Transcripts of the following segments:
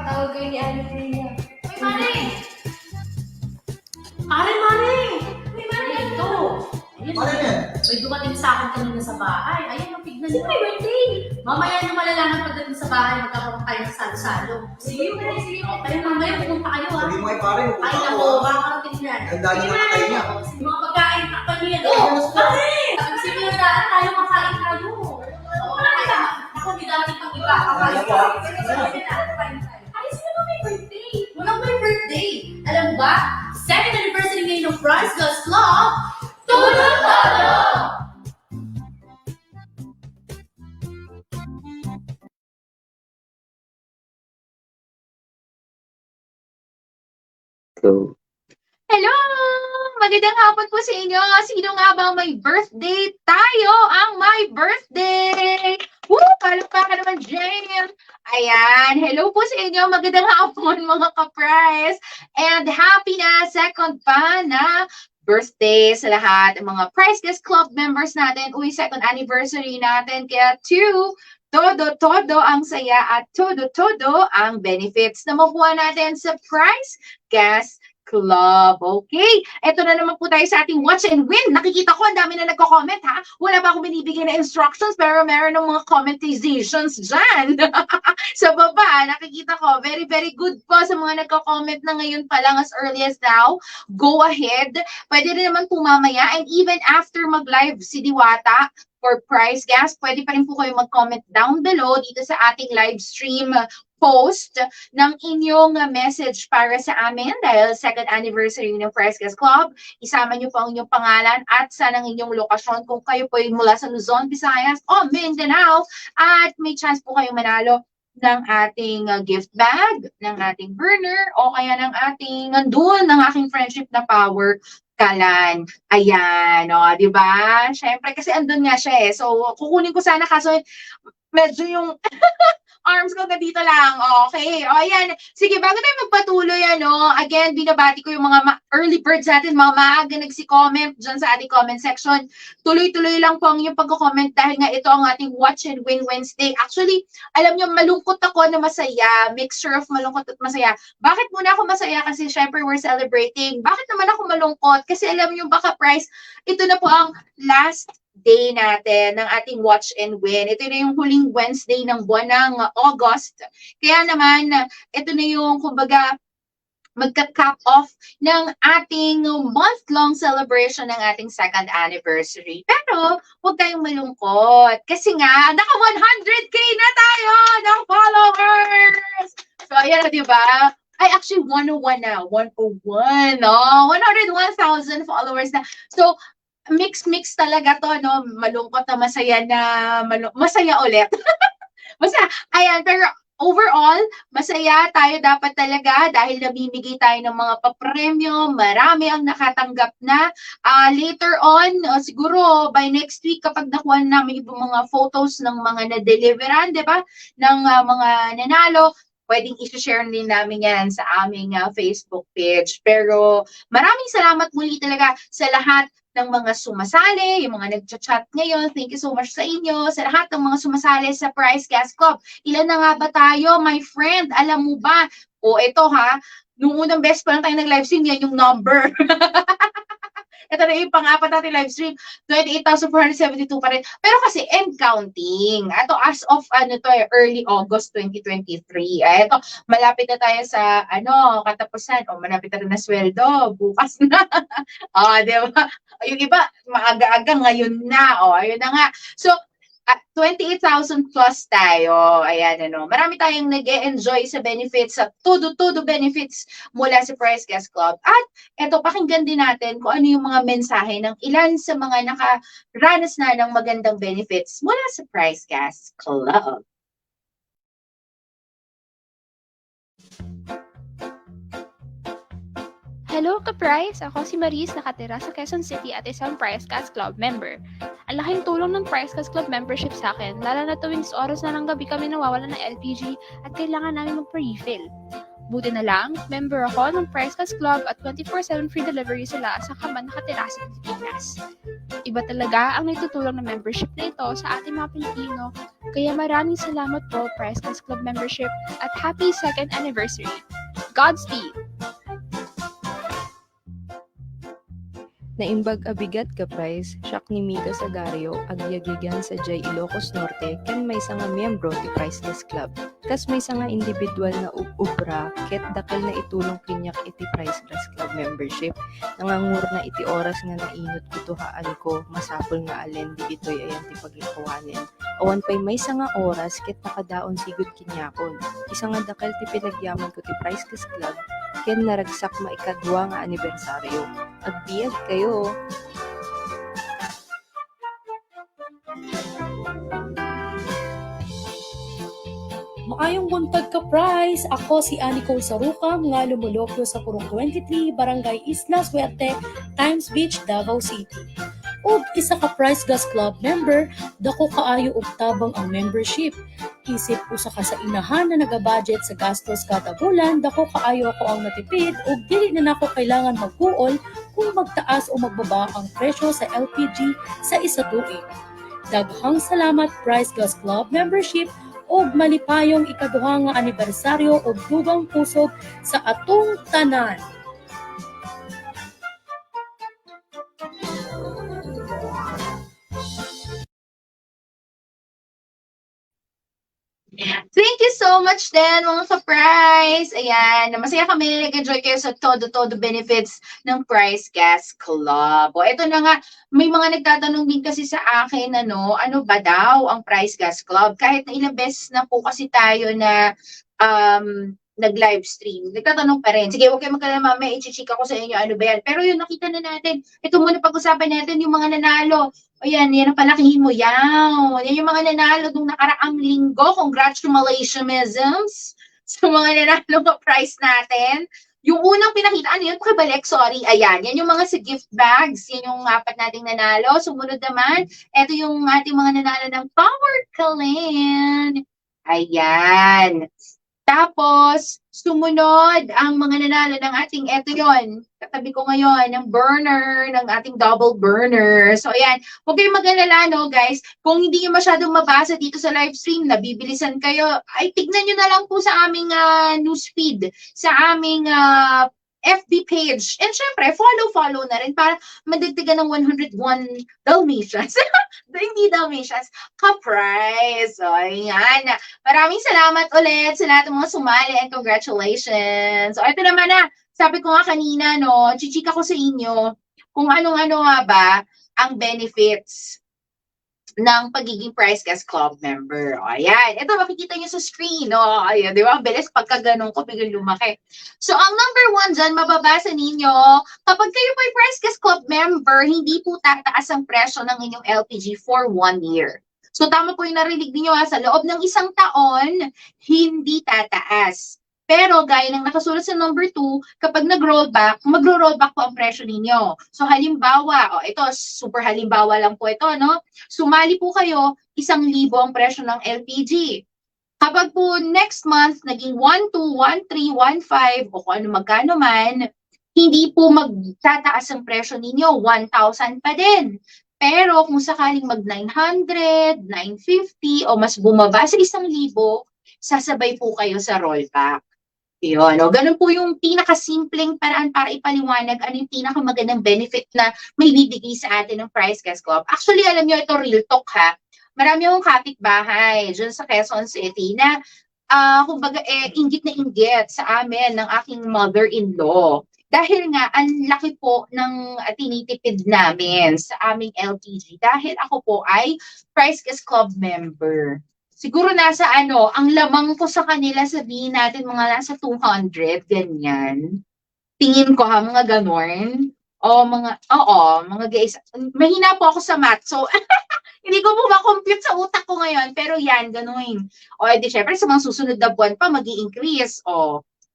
Tawag kayo ni Ate Rhea. Uy, Mare! Mare! Uy, Mare, ito! Ayun, Ano yan? Uy, dumating sa akin kanina sa bahay. Ayun, tignan niyo. Sino birthday? Mamaya nyo malalaman pagdating sa bahay, magkakaroon kayo ng salo-salo. Sige. Pero mamaya pupunta kayo, ha? Sabi mo ay pare, Ay, pupunta nako, ako. makakarating yan. Ang dami na nakatay niya. Sige, mga pagkain, takpan niyo yan. Oh, Mare! Sige, daan tayo, makain tayo. Oo, ako, di dating pang iba. Kakain tayo. Ay, sino ba may birthday? Walang may birthday. Alam mo ba? Second anniversary ngayon ng Price Girls Club. Todo! Go. Hello! Magandang hapon po sa inyo. Sino nga ba ang may birthday? Tayo ang may birthday! Woo! Palakpakan naman, Jane! Ayan. Hello po sa inyo. Magandang hapon, mga ka-prize. And happy na second pa na birthday sa lahat ng mga Price Guest Club members natin. Uy, second anniversary natin. Kaya todo ang saya at todo ang benefits na makuha natin sa Price Guest Club. Okay. Ito na naman po tayo sa ating watch and win. Nakikita ko, ang dami na nagko-comment, ha? Wala pa akong binibigay na instructions, pero meron ng mga commentizations dyan. Sa baba, nakikita ko, very, very good po sa mga nagko-comment na ngayon pa lang as early as now. Go ahead. Pwede rin naman po mamaya. And even after mag-live si Diwata, for Price Gas, pwede pa rin po kayo mag-comment down below dito sa ating live stream post ng inyong message para sa amin dahil second anniversary ng Price Gas Club. Isama niyo po ang inyong pangalan at saan ang inyong lokasyon kung kayo po ay mula sa Luzon, Visayas o Mindanao at may chance po kayong manalo ng ating gift bag, ng ating burner o kaya ng ating nandun ng aking friendship na power kalan. Ayan, o, di ba? Syempre, kasi andun nga siya eh. So, kukunin ko sana kaso medyo yung arms ko dito lang. Okay. O, ayan. Sige, bago tayo magpatuloy, again, binabati ko yung mga early birds natin, mga maaga nagsi-comment dyan sa ating comment section. Tuloy-tuloy lang po ang inyong pagko-comment dahil nga ito ang ating Watch and Win Wednesday. Actually, alam nyo, malungkot ako na masaya. Mixture of malungkot at masaya. Bakit muna ako masaya? Kasi syempre, we're celebrating. Bakit naman ako malungkot? Kasi alam nyo, baka price, ito na po ang last day natin ng ating Watch and Win. Ito na yung huling Wednesday ng buwan ng August. Kaya naman, ito na yung, kumbaga, magka-cap off ng ating month-long celebration ng ating second anniversary. Pero, huwag tayong malungkot. Kasi nga, naka 100K na tayo ng followers! So, ayan, di ba? Ay, actually, 101 na. 101, no? 101,000 followers na. So, mix talaga to, no? Malungkot na masaya ulit. Masaya. Ayan, pero overall, masaya tayo dapat talaga dahil namimigay tayo ng mga papremyo, marami ang nakatanggap na. Later on, siguro by next week kapag nakuha namin yung mga photos ng mga na-deliveran, di ba? Ng mga nanalo, pwedeng i-share din namin yan sa aming Facebook page. Pero maraming salamat muli talaga sa lahat ng mga sumasali, yung mga nagchat-chat ngayon. Thank you so much sa inyo, sa lahat ng mga sumasali sa Price Gas Club. Ilan na nga ba tayo, my friend? Alam mo ba? O ito ha, nung unang best pa lang tayo nag-live stream, yan yung number. Ito na yung pang-apat natin live stream, 28,472 pa rin. Pero kasi end counting. Ito as of early August 2023. Ito, malapit na tayo sa katapusan. O malapit na rin na sweldo. Bukas na. Di ba? Yung iba, maaga-aga ngayon na. Ayun na nga. So, 28,000 plus tayo. Ayan, marami tayong nag-e-enjoy sa benefits, sa todo benefits mula sa Price Gas Club. At eto, pakinggan din natin kung ano yung mga mensahe ng ilan sa mga nakaranas na ng magandang benefits mula sa Price Gas Club. Hello ka-Price! Ako si Maris, nakatira sa Quezon City at isang Price Gas Club member. Ang laking tulong ng Price Gas Club membership sa akin, lalo na tuwing oras na ng gabi kami nawawalan ng LPG at kailangan namin mag-refill. Buti na lang, member ako ng Price Cast Club at 24/7 free delivery sila sa kaman nakatira sa Pilipinas. Iba talaga ang naitutulong na membership na ito sa ating mga Pilipino, kaya maraming salamat po Price Cast Club membership at happy 2nd anniversary. Godspeed! Naimbag abigat ka price, siyak ni Mika Sagario, agyagigan sa Jay Ilocos Norte, ken may nga miyembro ti Priceless Club. Kas may nga individual na ubra, ket dakal na itulong kinyak iti Priceless Club membership. Nangangur na iti oras nga nainot kutuhaan ko, masapol nga alen di ito'y ayan ti paglikawanin. Awan pa'y may nga oras, ket nakadaon sigud kinyakon. Isa nga dakal ti pinagyaman ko ti Priceless Club, ken naragsak maikadwa nga anibersaryo. Agbiag kayo. Maayong buntag ka, Price! Ako si Anicole Sarukam, nga lumulokyo sa Purong 23, Barangay Isla Suerte, Times Beach, Davao City. Ug isa ka Price Gas Club member, dako kaayo og tabang ang membership. Isip usa ka sa inahan na naga-budget sa gastos kada bulan, dako kaayo ako ang natipid ug dili na nako kailangan magbuol kung magtaas o magbaba ang presyo sa LPG sa isa tuig. Daghang salamat Price Gas Club membership ug malipayong ikaduha nga anibersaryo ug dugang pusog sa atong tanan. Thank you so much din, mga ka-Price. Ayan, masaya kami. Nag-enjoy kayo sa todo-todo benefits ng Price Gas Club. O, ito na nga, may mga nagtatanong din kasi sa akin, ano ba daw ang Price Gas Club? Kahit na ilang beses na po kasi tayo na nag-live stream. Nagtatanong pa rin. Sige, okay magkalala mamaya, i-check ako sa inyo, ano ba yan. Pero yun, nakita na natin. Ito muna pag-usapan natin yung mga nanalo. O yan ang palakihin mo. Yan yung mga nanalo nung nakaraang linggo. Congratulations sa mga nanalo ng prize natin. Yung unang pinakita, ano yun? Pakibalik, sorry. Ayan, yan yung mga sa gift bags. Yan yung 4 nating nanalo. Sumunod naman, ito yung ating mga nanalo ng Power Clan. Ayan. Tapos, sumunod ang mga nanalo ng ating, eto yon katabi ko ngayon, ng burner, ng ating double burner. So, ayan, huwag kayong mag-alala, no, guys. Kung hindi nyo masyadong mabasa dito sa live stream, nabibilisan kayo, ay tignan nyo na lang po sa aming newsfeed, sa aming FB page. And syempre, follow na rin para madagdagan ng 101 Dalmatians. Hindi Dalmatians, ka-prize. So, ayan. Maraming salamat ulit sa lahat ng mga sumali and congratulations. So, ito naman na. Sabi ko nga kanina, no, chichika ko sa inyo kung anong-ano nga ba ang benefits ng pagiging Price Gas Club member. O, ayan. Ito, makikita nyo sa screen. O, ayan, di ba? Ang bilis pagka ganun ko, biglang lumaki. So, ang number 1 dyan, mababasa ninyo, kapag kayo po ay Price Gas Club member, hindi po tataas ang presyo ng inyong LPG for 1 year. So, tama po yung narinig niyo sa loob ng 1 taon, hindi tataas. Pero gaya ng nakasulat sa number 2, kapag nag-rollback, magro-rollback po ang presyo ninyo. So halimbawa, ito, super halimbawa lang po ito, no? Sumali po kayo, 1,000 ang presyo ng LPG. Kapag po next month, naging 1,2, 1,3, 1,5, o kung ano magkano man, hindi po magtataas ang presyo ninyo, 1,000 pa din. Pero kung sakaling mag-900, 950, o mas bumaba sa 1,000, sasabay po kayo sa rollback. Yun, no? Ganun po yung pinakasimpleng paraan para ipaliwanag ano yung pinakamagandang benefit na may bibigay sa atin ng Price Gas Club. Actually, alam nyo, ito real talk ha. Marami akong kapitbahay dyan sa Quezon City na kumbaga inggit na inggit sa amin ng aking mother-in-law. Dahil nga, ang laki po ng tinitipid namin sa aming LPG. Dahil ako po ay Price Gas Club member. Siguro nasa ang lamang ko sa kanila, sabihin natin mga nasa 200, ganyan. Tingin ko mga ganon. Mga guys, mahina po ako sa math. So, hindi ko po ma-compute sa utak ko ngayon. Pero yan, gano'n. Di syempre sa mga susunod na buwan pa, mag-i-increase.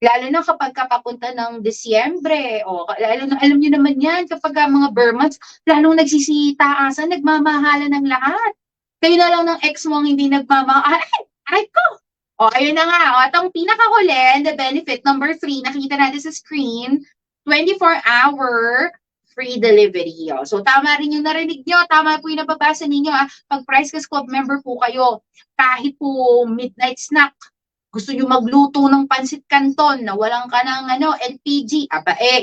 Lalo na kapag papunta ng Disyembre. Lalo na, alam niyo naman yan, kapag mga Burmans, lalong nagsisitaasan, nagmamahalan ng lahat. Kayo na lang ng ex mo ang hindi nagmamahal. Ay ko! O, ayun na nga. O, itong pinakahuli, the benefit number 3, nakita natin sa screen, 24-hour free delivery. O, so, tama rin yung narinig nyo. Tama po yung nababasa ninyo. Pag Price Gas Club member po kayo, kahit po midnight snack, gusto nyo magluto ng pansit canton na walang ka ng LPG,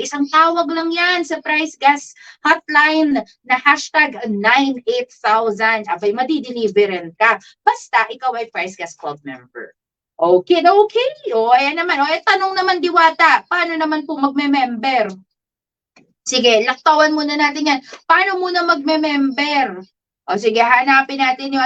isang tawag lang yan sa Price Gas hotline na hashtag 98000. Madideliveran ka. Basta ikaw ay Price Gas Club member. Okay. O, ayan naman. O, tanong naman Diwata, paano naman po magme-member? Sige, laktawan muna natin yan. Paano muna magme-member? O, sige, hanapin natin yung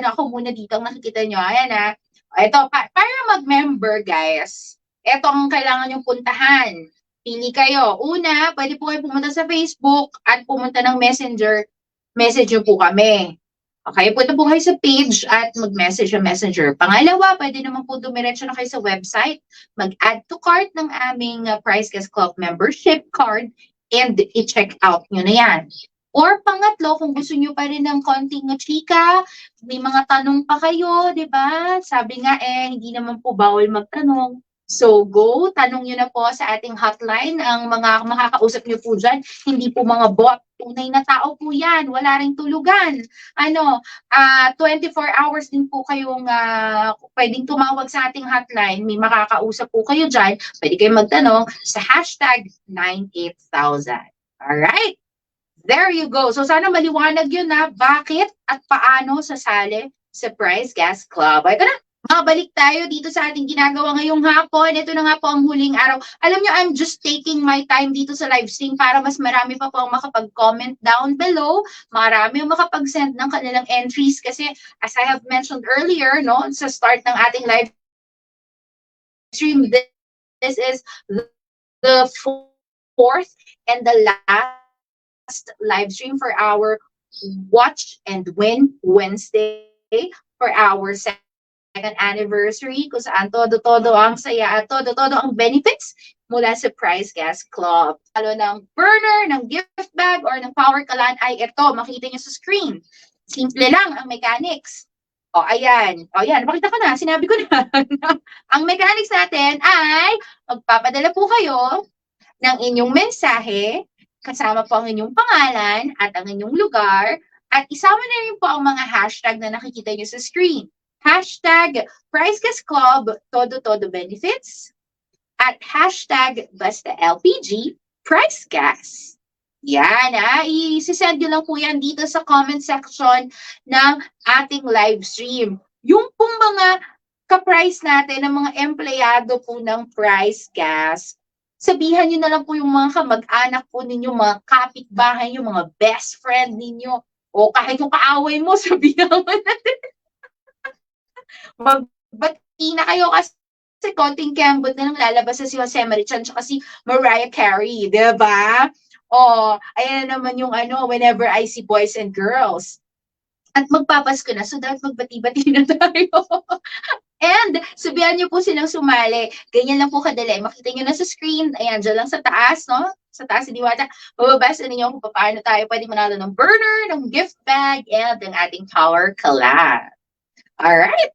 ako muna dito ang nakikita nyo. Ayan Ito, para mag-member, guys, ito ang kailangan yung puntahan. Pili kayo. Una, pwede po kayo pumunta sa Facebook at pumunta ng Messenger. Message nyo po kami. Okay, punta po kayo sa page at mag-message sa Messenger. Pangalawa, pwede naman po dumiretso na kayo sa website. Mag-add to cart ng aming Price Gas Club membership card and i-check out nyo na yan. Or pangatlo, kung gusto nyo pa rin ng konting chika, may mga tanong pa kayo, di ba? Sabi nga hindi naman po bawal magtanong. So go, tanong nyo na po sa ating hotline. Ang mga makakausap nyo po dyan, hindi po mga bot. Tunay na tao po yan. Wala ring tulugan. 24 hours din po kayong pwedeng tumawag sa ating hotline. May makakausap po kayo dyan. Pwede kayong magtanong sa hashtag 98000. Alright? There you go. So sana maliwanag yun na bakit at paano sasali sa Price Gas Club. Ito na, mabalik tayo dito sa ating ginagawa ngayong hapon. Ito na nga po ang huling araw. Alam nyo, I'm just taking my time dito sa live stream para mas marami pa po ang makapag-comment down below. Marami ang makapag-send ng kanilang entries kasi as I have mentioned earlier, sa start ng ating live stream, this is the fourth and the last live stream for our Watch and Win Wednesday for our second anniversary kung saan todo-todo ang saya at todo-todo ang benefits mula sa Price Gas Club. Lalo ng burner, ng gift bag, or ng power kalan ay ito, makita nyo sa screen. Simple lang ang mechanics. O, ayan. O, ayan. Makita ko na. Sinabi ko na. Ang mechanics natin ay magpapadala po kayo ng inyong mensahe kasama po ang inyong pangalan at ang inyong lugar at isama na rin po ang mga hashtag na nakikita nyo sa screen. Hashtag Price Gas Club Todo Benefits at hashtag Basta LPG Price Gas. Yan i-send nyo lang po yan dito sa comment section ng ating live stream. Yung pong mga ka-price natin, ng mga empleyado po ng Price Gas, sabihan nyo na lang po yung mga kamag-anak po ninyo, mga kapitbahay nyo, mga best friend ninyo, o kahit yung kaaway mo, sabihan mo natin. Magbati na kayo kasi konting kembot na lang lalabas sa si Jose Marichan tsaka si Mariah Carey, diba? O, ayan na naman yung whenever I see boys and girls. At magpapasko na, so dapat magbati-bati na tayo. And sabihan niyo po silang sumali. Ganyan lang po kadali. Makita niyo na sa screen. Ayan, dyan lang sa taas, Sa taas si Diwata. Mababasa ninyo kung paano tayo pwede manalo ng burner, ng gift bag, and ng ating power collab. Alright.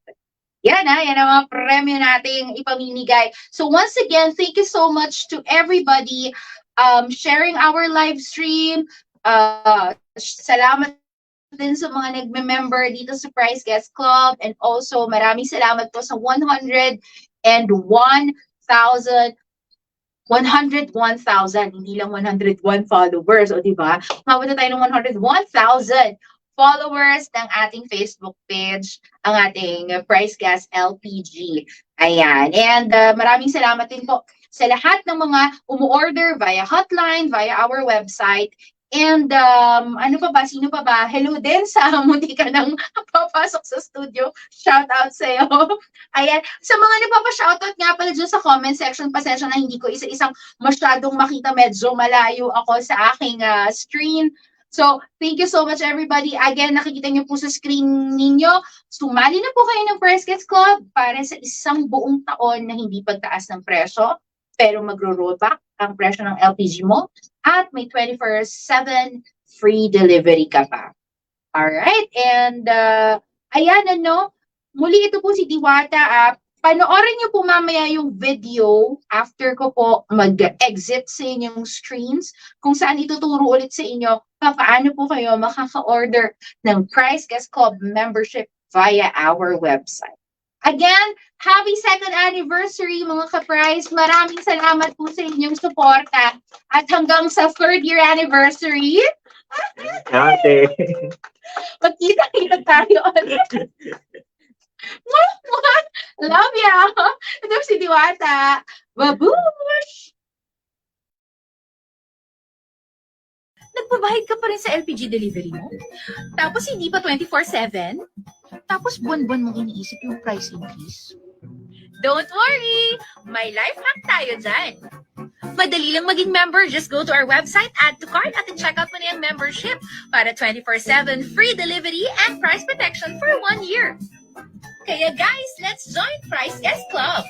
Yan ang mga premyo nating ipamimigay. So once again, thank you so much to everybody sharing our live stream. Salamat din sa mga nagme-member dito sa Price Gas Club, and also maraming salamat po sa 101,000, hindi lang 101 followers, o diba? Mabot na tayo ng 101,000 followers ng ating Facebook page, ang ating Price Gas LPG. Ayan. And maraming salamat din po sa lahat ng mga umu-order via hotline, via our website. And sino pa ba? Hello din sa munti ka nang papasok sa studio. Shout out sa'yo. Ayan. Sa mga nagpapa-shoutout nga pala dyan sa comment section, pasensya na hindi ko isa-isang masyadong makita. Medyo malayo ako sa aking screen. So, thank you so much everybody. Again, nakikita nyo po sa screen ninyo. Sumali na po kayo ng Price Gas Club para sa isang buong taon na hindi pagtaas ng presyo, pero magro-rollback ang presyo ng LPG mo at may 24/7 free delivery ka pa. Alright, and ayan muli ito po si Diwata. Panoorin niyo po mamaya yung video after ko po mag-exit sa inyong screens kung saan ituturo ulit sa inyo paano po kayo makaka-order ng Price Guest Club membership via our website. Again, happy second anniversary mga ka-Price. Maraming salamat po sa inyong suporta at hanggang sa third year anniversary, Ate. magkita-kita tayo ulit. Love ya! Ito si Diwata. Babush! Nagbabayad ka pa rin sa LPG delivery mo? Tapos hindi pa 24/7? Tapos buwan-buwan mong iniisip yung price increase? Don't worry! May life hack tayo dyan. Madali lang maging member. Just go to our website, add to cart, at check out mo na yung membership para 24/7 free delivery and price protection for 1 year. Kaya guys, let's join Price Guest Club!